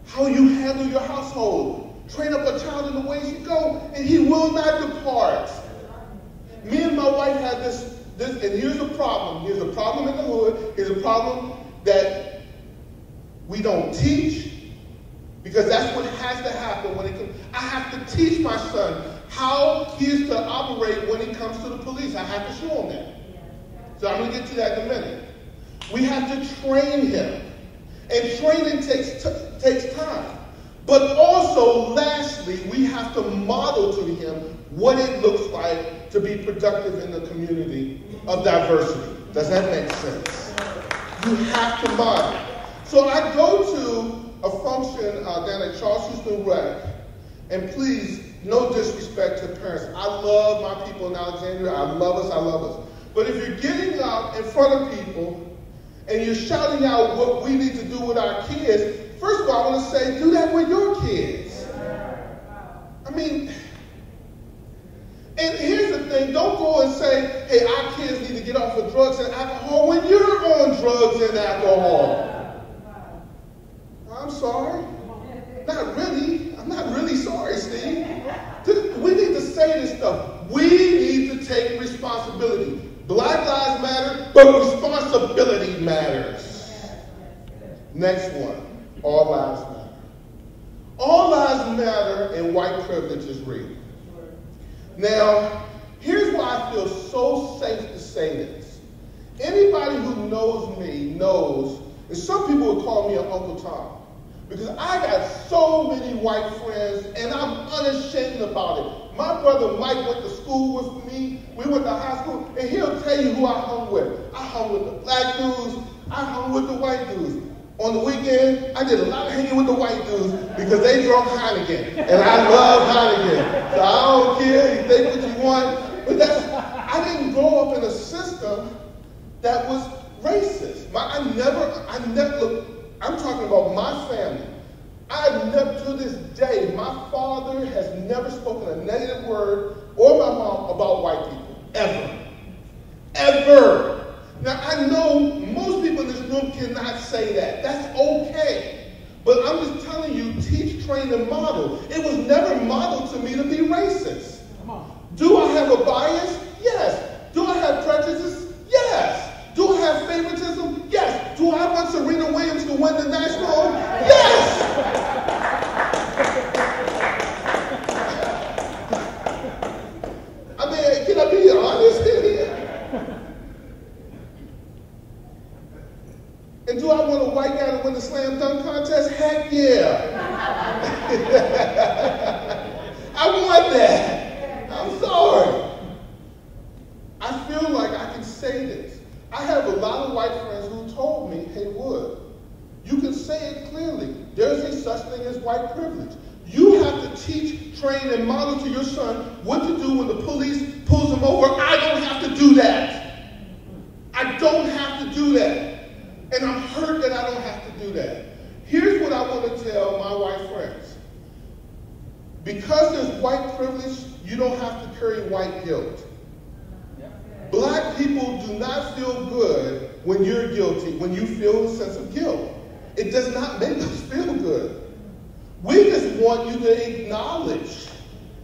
How you handle your household. Train up a child in the way he should go, and he will not depart. Me and my wife had this, and here's a problem. Here's a problem in the hood. Here's a problem that we don't teach, because that's what has to happen when it comes. I have to teach my son how he is to operate when he comes to the police. I have to show him that. So I'm going to get to that in a minute. We have to train him. And training takes time. But also, lastly, we have to model to him what it looks like to be productive in the community of diversity. Does that make sense? You have to model. So I go to a function down at Charles Houston Rec, and please, no disrespect to parents. I love my people in Alexandria. I love us. But if you're getting up in front of people and you're shouting out what we need to do with our kids, first of all, I want to say, do that with your kids. I mean, and here's the thing, don't go and say, hey, our kids need to get off of drugs and alcohol when you're on drugs and alcohol. I'm sorry. Not really. I'm not really sorry, Steve. We need to say this stuff. We need to take responsibility. Black lives matter, but responsibility matters. Next one. All lives matter. All lives matter and white privilege is real. Now, here's why I feel so safe to say this. Anybody who knows me knows, and some people would call me an Uncle Tom, because I got so many white friends, and I'm unashamed about it. My brother Mike went to school with me. We went to high school, and he'll tell you who I hung with. I hung with the black dudes. I hung with the white dudes. On the weekend, I did a lot of hanging with the white dudes because they drunk Heineken, and I love Heineken. So I don't care. You think what you want, but I didn't grow up in a system that was racist. Look, I'm talking about my family. I've never, to this day, my father has never spoken a negative word, or my mom, about white people. Ever. Ever. Now, I know most people in this room cannot say that. That's okay. But I'm just telling you, teach, train, and model. It was never modeled to me to be racist. Do I have a bias? Yes. Do I have prejudices? Yes. Do I have favoritism? Yes. Do I want Serena Williams to win the national? Yes. I mean, can I be honest here? And do I want a white guy to win the slam dunk contest? Heck yeah. I want that. I'm sorry. I feel like I can say this. I have a lot of white friends who told me, hey, Wood, you can say it clearly. There's a such thing as white privilege. You have to teach, train, and model to your son what to do when the police pulls him over. I don't have to do that. I don't have to do that. And I'm hurt that I don't have to do that. Here's what I want to tell my white friends. Because there's white privilege, you don't have to carry white guilt. Black people do not feel good when you're guilty, when you feel a sense of guilt. It does not make us feel good. We just want you to acknowledge.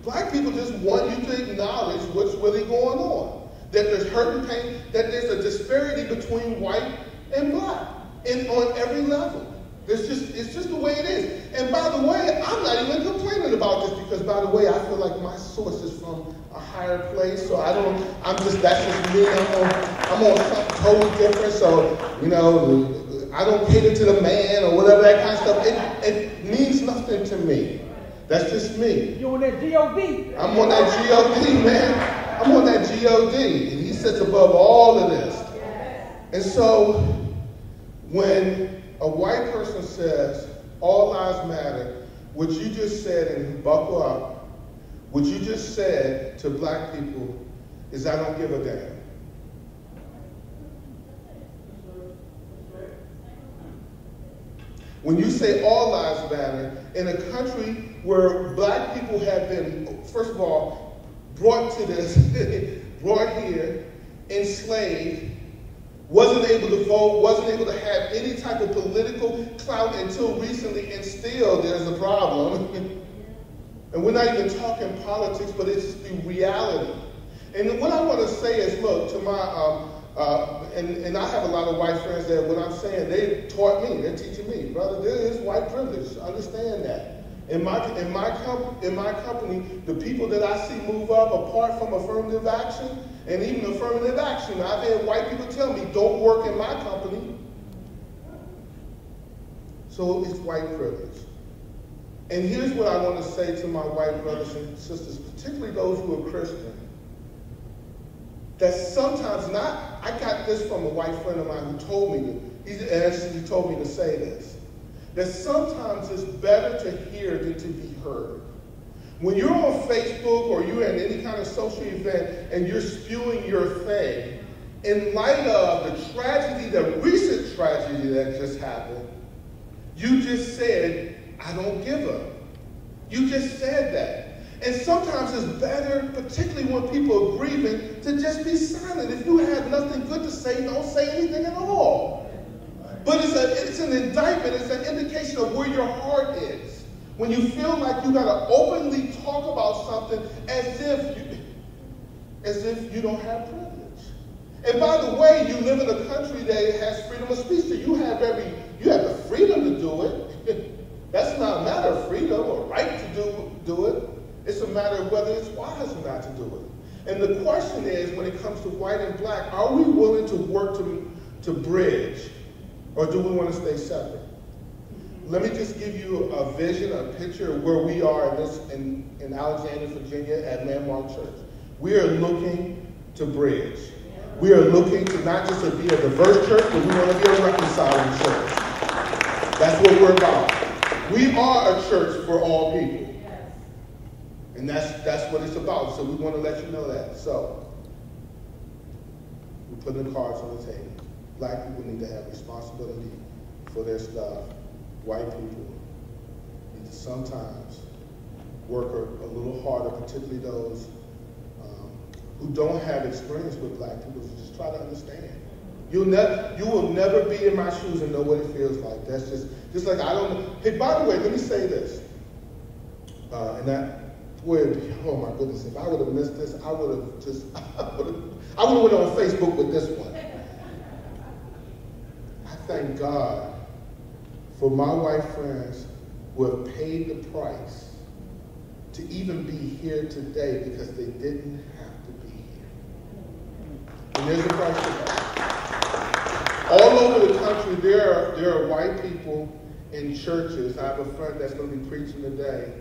Black people just want you to acknowledge what's really going on. That there's hurt and pain, that there's a disparity between white and black, and on every level. It's just the way it is. And by the way, I'm not even complaining about this because, by the way, I feel like my source is from a higher place, so that's just me. I'm on something totally different, so, I don't cater to the man or whatever, that kind of stuff. It means nothing to me. That's just me. You on that G.O.D.? I'm on that G.O.D., man. I'm on that G.O.D., and he sits above all of this. And so, when a white person says, all lives matter, what you just said, and buckle up, what you just said to black people is, I don't give a damn. When you say all lives matter, in a country where black people have been, first of all, brought to this, brought here, enslaved, wasn't able to vote, wasn't able to have any type of political clout until recently, and still there's a problem. And we're not even talking politics, but it's the reality. And what I want to say is, look, to my, and I have a lot of white friends that what I'm saying, they taught me, they're teaching me, brother, there is white privilege. Understand that. In my company, the people that I see move up, apart from affirmative action, and even affirmative action, I've had white people tell me, don't work in my company. So it's white privilege. And here's what I want to say to my white brothers and sisters, particularly those who are Christian, that sometimes I got this from a white friend of mine who told me, he told me to say this, that sometimes it's better to hear than to be heard. When you're on Facebook or you're in any kind of social event and you're spewing your thing, in light of the tragedy, the recent tragedy that just happened, you just said, I don't give up. You just said that. And sometimes it's better, particularly when people are grieving, to just be silent. If you have nothing good to say, don't say anything at all. But it's an indictment, it's an indication of where your heart is. When you feel like you got to openly talk about something as if you don't have privilege. And by the way, you live in a country that has freedom of speech, so you have the freedom to do it. That's not a matter of freedom or right to do it. It's a matter of whether it's wise or not to do it. And the question is, when it comes to white and black, are we willing to work to bridge, or do we want to stay separate? Let me just give you a vision, a picture of where we are in Alexandria, Virginia at Landmark Church. We are looking to bridge. We are looking to not just be a diverse church, but we want to be a reconciling church. That's what we're about. We are a church for all people. And that's what it's about. So we want to let you know that. So we're putting the cards on the table. Black people need to have responsibility for their stuff. White people need to sometimes work a little harder, particularly those who don't have experience with black people, to just try to understand. You will never be in my shoes and know what it feels like. That's just like I don't know. Hey, by the way, let me say this. And that would, oh my goodness, if I would have missed this, I would have went on Facebook with this one. I thank God for my white friends who have paid the price to even be here today because they didn't have to be here. And there's a price to that. All over the country, there are white people in churches. I have a friend that's going to be preaching today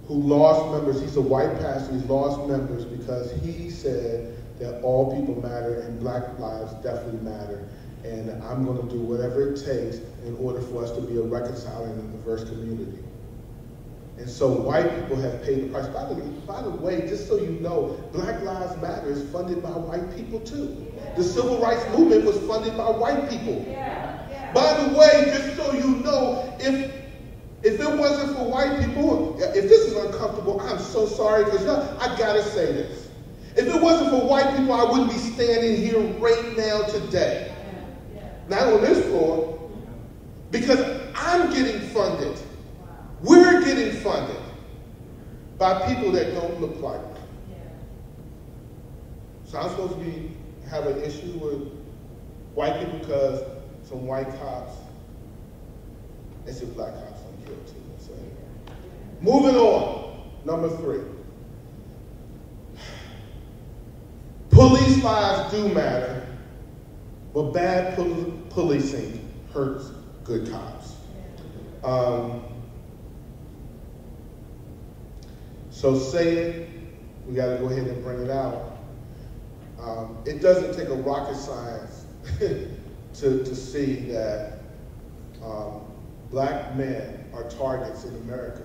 who lost members. He's a white pastor. He's lost members because he said that all people matter and black lives definitely matter. And I'm going to do whatever it takes in order for us to be a reconciling and diverse community. And so white people have paid the price. By the way, just so you know, Black Lives Matter is funded by white people too. The civil rights movement was funded by white people. By the way, just so you know, if it wasn't for white people, if this is uncomfortable, I'm so sorry, because I gotta say this. If it wasn't for white people, I wouldn't be standing here right now today. Not on this floor, because I'm getting funded. We're getting funded by people that don't look like me. So I'm supposed to have an issue with white people because some white cops, and some black cops I'm killed too. So, moving on, number 3. Police lives do matter, but bad policing hurts good cops. So say it, we got to go ahead and bring it out. It doesn't take a rocket science to see that black men are targets in America.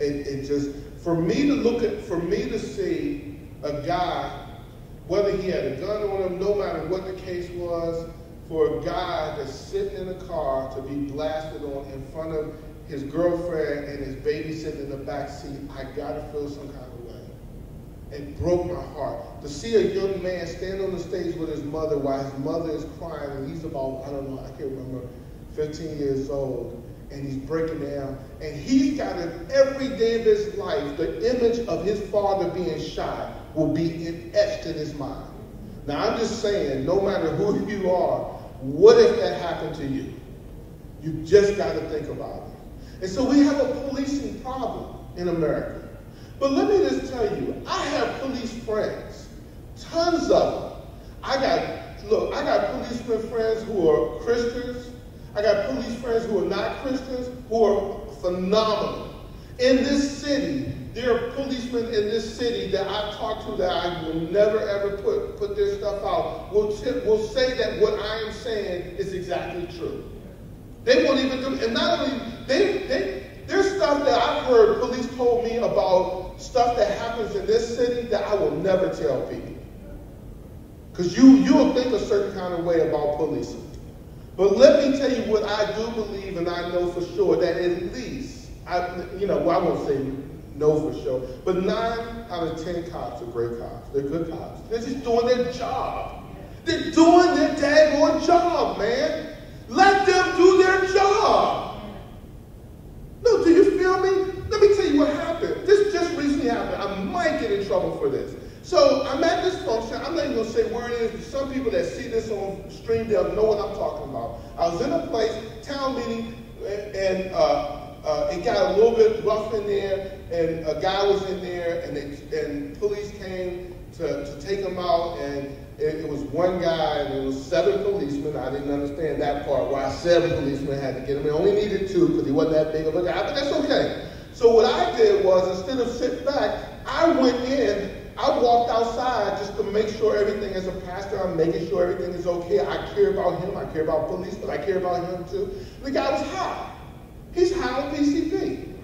It just, for me to see a guy, whether he had a gun on him, no matter what the case was, for a guy that's sitting in a car to be blasted on in front of his girlfriend and his baby sitting in the back seat, I gotta feel some kind of way. it broke my heart. To see a young man stand on the stage with his mother while his mother is crying, and he's about, I don't know, I can't remember, 15 years old, and he's breaking down, and he's got it every day of his life, the image of his father being shot will be etched in his mind. Now, I'm just saying, no matter who you are, what if that happened to you? You just got to think about it. And so we have a policing problem in America. But let me just tell you, I have police friends, tons of them. I got policeman friends who are Christians. I got police friends who are not Christians, who are phenomenal. In this city, there are policemen in this city that I've talked to that I will never ever put their stuff out, will say that what I am saying is exactly true. They won't even do it. And not only, there's stuff that I've heard police told me about stuff that happens in this city that I will never tell people. Because you'll think a certain kind of way about policing. But let me tell you what I do believe, and I know for sure, that at least, I won't say no for sure, but 9 out of 10 cops are great cops. They're good cops. They're just doing their job. They're doing their daggone job, man. Let them do their job. No, do you feel me? Let me tell you what happened. This just recently happened. I might get in trouble for this. So I'm at this function. I'm not even going to say where it is. Some people that see this on stream, they'll know what I'm talking about. I was in a place, town meeting, and it got a little bit rough in there, and a guy was in there, and police came to take him out, and it was one guy, and it was 7 policemen. I didn't understand that part, why 7 policemen had to get him. He only needed 2 because he wasn't that big of a guy, but that's okay. So what I did was, instead of sitting back, I went in. I walked outside just to make sure everything, as a pastor, I'm making sure everything is okay. I care about him. I care about police, but I care about him too. The guy was high. He's high on PCP.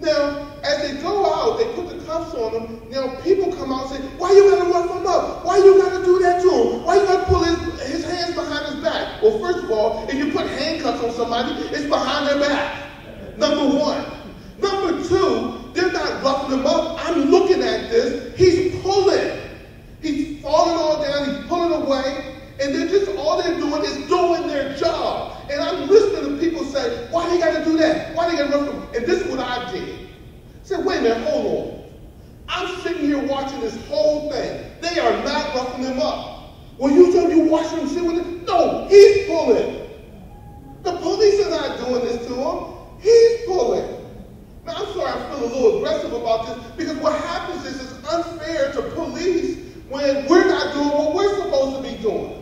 Now, as they go out, they put the cuffs on him. Now, people come out and say, why you got to rough him up? Why you got to do that to him? Why you got to pull his hands behind his back? Well, first of all, if you put handcuffs on somebody, it's behind their back. Number 1. Number 2, they're not roughing him up. I'm looking at this. He's pulling. He's falling all down. He's pulling away. And all they're doing is doing their job. And I'm listening to people say, why they got to do that? Why they got to rough him up? And this is what I did. I said, wait a minute, hold on. I'm sitting here watching this whole thing. They are not roughing him up. Well, you told me you watching him sit with him? No, he's pulling. The police are not doing this to him. He's pulling. Now, I'm sorry I feel a little aggressive about this, because what happens is it's unfair to police when we're not doing what we're supposed to be doing.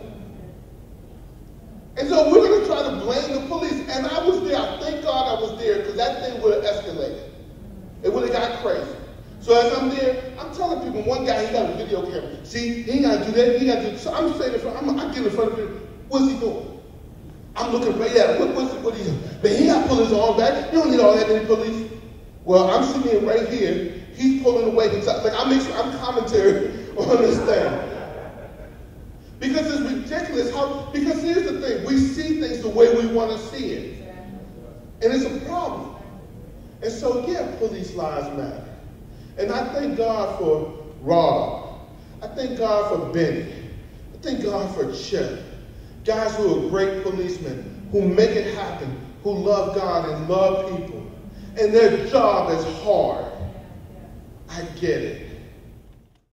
And so we're going to try to blame the police. And I was there. I thank God I was there, because that thing would have escalated. It would have got crazy. So as I'm there, I'm telling people, one guy, he got a video camera. See, he ain't got to do that. He got to do. So I'm saying, I get in front of him. What's he doing? I'm looking right at him. What he doing? Man, he got to pull his arm back. You don't need all that many police. Well, I'm sitting here right here. He's pulling away. I'm commentary on this thing. Because it's ridiculous. Because here's the thing. We see things the way we want to see it. And it's a problem. And so, yeah, police lives matter. And I thank God for Rob. I thank God for Benny. I thank God for Chip. Guys who are great policemen, who make it happen, who love God and love people. And their job is hard. I get it.